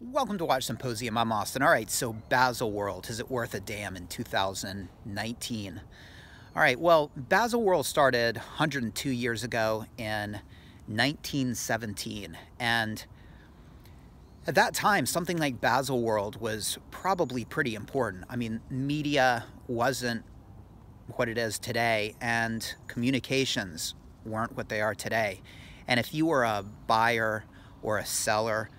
Welcome to Watch Symposium. I'm Austin. All right, so Baselworld, is it worth a damn in 2019? All right, well, Baselworld started 102 years ago in 1917. And at that time, something like Baselworld was probably pretty important. I mean, media wasn't what it is today, and communications weren't what they are today. And if you were a buyer or a seller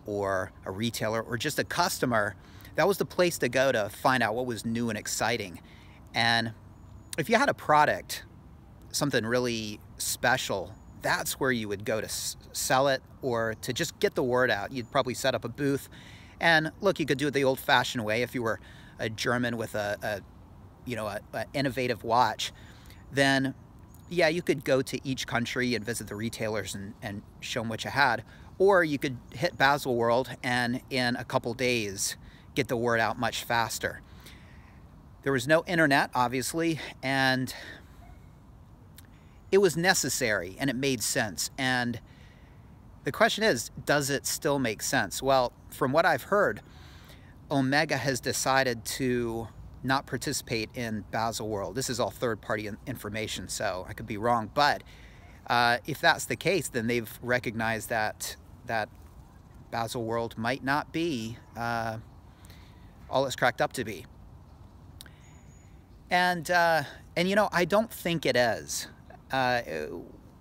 or a retailer or just a customer, that was the place to go to find out what was new and exciting. And if you had a product, something really special, that's where you would go to sell it or to just get the word out. You'd probably set up a booth. And look, you could do it the old-fashioned way. If you were a German with a innovative watch, then yeah, you could go to each country and visit the retailers and show them what you had. Or you could hit Baselworld and in a couple days get the word out much faster. There was no internet, obviously, and it was necessary and it made sense. And the question is, does it still make sense? Well, from what I've heard, Omega has decided to not participate in Baselworld. This is all third-party information, so I could be wrong. But if that's the case, then they've recognized that Baselworld might not be all it's cracked up to be. And you know, I don't think it is.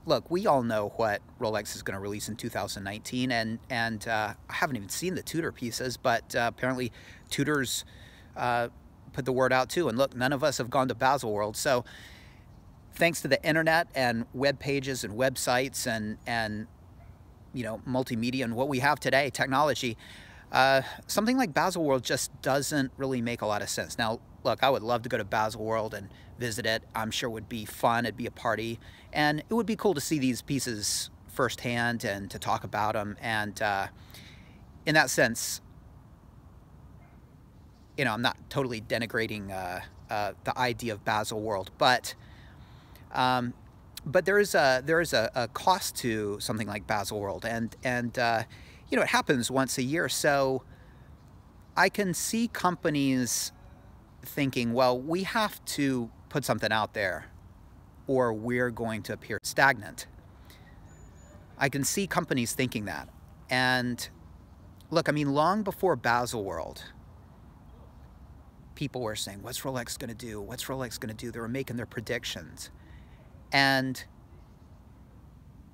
Look, we all know what Rolex is going to release in 2019, and I haven't even seen the Tudor pieces, but apparently Tudor's put the word out too. And look, none of us have gone to Baselworld, so thanks to the internet and web pages and websites and you know, multimedia and what we have today, technology, something like Baselworld just doesn't really make a lot of sense. Now, look, I would love to go to Baselworld and visit it. I'm sure it would be fun. It'd be a party. And it would be cool to see these pieces firsthand and to talk about them. And in that sense, you know, I'm not totally denigrating the idea of Baselworld, but there is a cost to something like Baselworld, and you know, it happens once a year. So I can see companies thinking, well, we have to put something out there or we're going to appear stagnant. I can see companies thinking that. And look, I mean, long before Baselworld, people were saying, what's Rolex going to do? What's Rolex going to do? They were making their predictions. And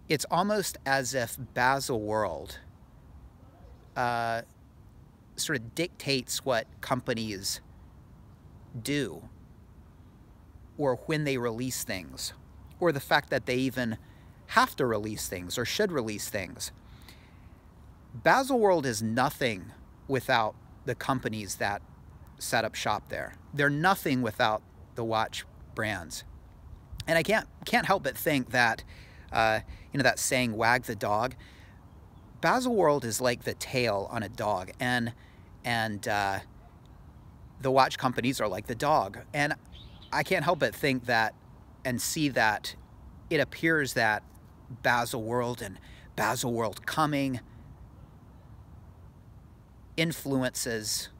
it's almost as if Baselworld sort of dictates what companies do, or when they release things, or the fact that they even have to release things or should release things. Baselworld is nothing without the companies that set up shop there. They're nothing without the watch brands. And I can't help but think that, you know, that saying, wag the dog. Baselworld is like the tail on a dog, and the watch companies are like the dog. And I can't help but think that and see that it appears that Baselworld and Baselworld coming influences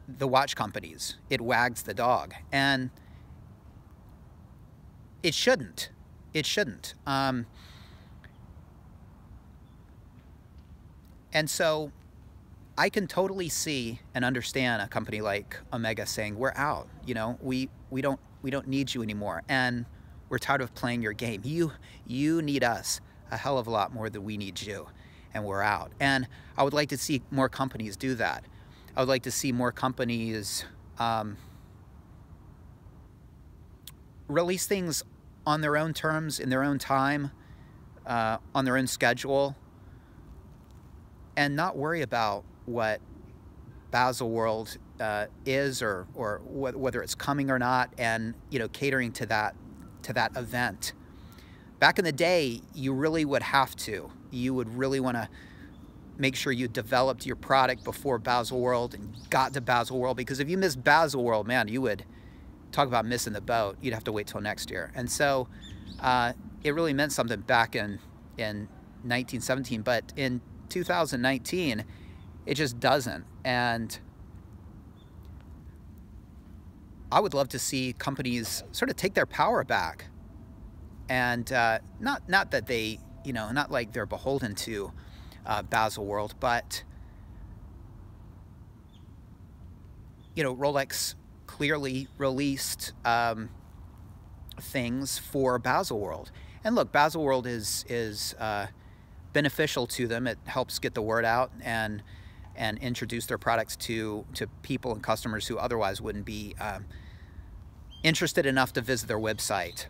the watch companies. It wags the dog. And it shouldn't. It shouldn't. And so I can totally see and understand a company like Omega saying, we're out. You know, we don't need you anymore, and we're tired of playing your game. You need us a hell of a lot more than we need you, and we're out. And I would like to see more companies do that. I would like to see more companies release things on their own terms, in their own time, on their own schedule, and not worry about what Baselworld is or whether it's coming or not, and you know, catering to that event. Back in the day, you really would have to. You would really want to make sure you developed your product before Baselworld and got to Baselworld, because if you missed Baselworld, man, you would talk about missing the boat. You'd have to wait till next year. And so it really meant something back in 1917, but in 2019, it just doesn't. And I would love to see companies sort of take their power back, and not that they, not like they're beholden to Baselworld, but Rolex clearly released things for Baselworld, and look, Baselworld is beneficial to them. It helps get the word out and introduce their products to people and customers who otherwise wouldn't be interested enough to visit their website.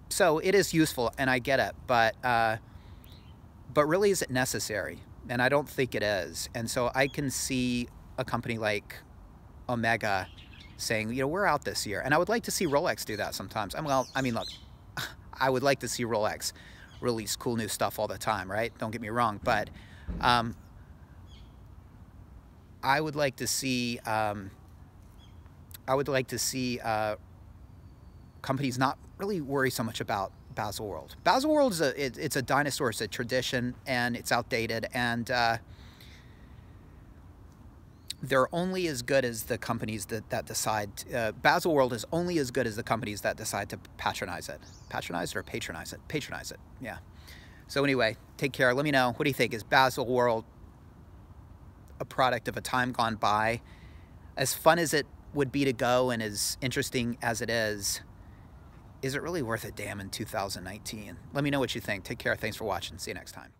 So it is useful, and I get it, but really, is it necessary? And I don't think it is. And so I can see a company like Omega saying, we're out this year. And I would like to see Rolex do that sometimes. Well, I mean, look, I would like to see Rolex release cool new stuff all the time, right? Don't get me wrong, but I would like to see companies not really worry so much about Baselworld. Baselworld it's a dinosaur, it's a tradition, and it's outdated, and they're only as good as the companies that decide. Baselworld is only as good as the companies that decide to patronize it. Patronize it or patronize it? Patronize it, yeah. So anyway, take care. Let me know. What do you think? Is Baselworld a product of a time gone by? As fun as it would be to go and as interesting as it is it really worth a damn in 2019? Let me know what you think. Take care. Thanks for watching. See you next time.